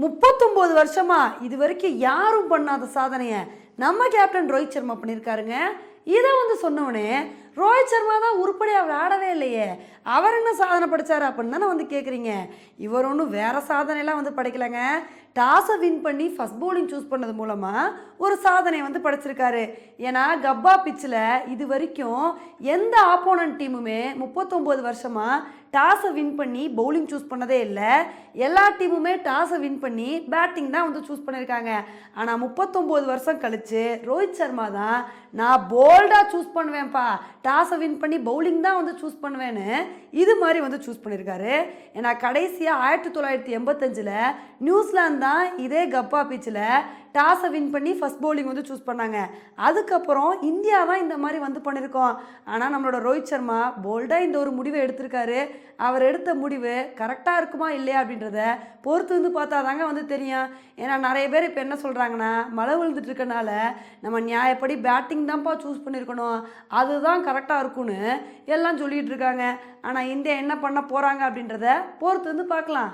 39 வருஷமா இது வரைக்கும் யாரும் பண்ணாத சாதனையை நம்ம கேப்டன் ரோஹித் சர்மா பண்ணியிருக்காருங்க. இதை சொன்னவனே ரோஹித் சர்மா தான் உருப்படியாக விளையாடவே இல்லையே, அவர் என்ன சாதனை படித்தார் அப்படின்னு தானே கேட்குறீங்க. இவர் ஒன்றும் வேறு சாதனையெல்லாம் படைக்கலைங்க. டாஸை வின் பண்ணி ஃபஸ்ட் பவுலிங் சூஸ் பண்ணது மூலமாக ஒரு சாதனை படைச்சிருக்காரு. ஏன்னா கப்பா பிச்சில் இது வரைக்கும் எந்த ஆப்போனன்ட் டீமுமே 39 வருஷமாக டாஸை வின் பண்ணி பவுலிங் சூஸ் பண்ணதே இல்லை. எல்லா டீமுமே டாஸை வின் பண்ணி பேட்டிங் தான் சூஸ் பண்ணியிருக்காங்க. ஆனால் 39 வருஷம் கழித்து ரோஹித் சர்மா தான் நான் போல்டாக சூஸ் பண்ணுவேன்ப்பா, டாஸை வின் பண்ணி பவுலிங் தான் சூஸ் பண்ணுவேன்னு இது மாதிரி சூஸ் பண்ணியிருக்காரு. ஏன்னா கடைசியாக 1985 நியூசிலாந்து தான் இதே கப்பா பீச்சில் டாஸை வின் பண்ணி ஃபஸ்ட் பவுலிங் சூஸ் பண்ணாங்க. அதுக்கப்புறம் இந்தியா தான் இந்த மாதிரி பண்ணியிருக்கோம். ஆனால் நம்மளோட ரோஹித் சர்மா போல்டாக இந்த ஒரு முடிவை எடுத்திருக்காரு. அவர் எடுத்த முடிவு கரெக்டாக இருக்குமா இல்லையா அப்படின்றத பொறுத்து பார்த்தா தாங்க தெரியும். ஏன்னா நிறைய பேர் இப்போ என்ன சொல்கிறாங்கன்னா, மழை விழுந்துட்டு இருக்கனால நம்ம நியாயப்படி பேட்டிங் தான்ப்பா சூஸ் பண்ணியிருக்கணும், அதுதான் கரெக்டாக இருக்கும்னு எல்லாம் சொல்லிகிட்டு இருக்காங்க. ஆனால் இந்தியா என்ன பண்ண போகிறாங்க அப்படின்றத பொறுத்து பார்க்கலாம்.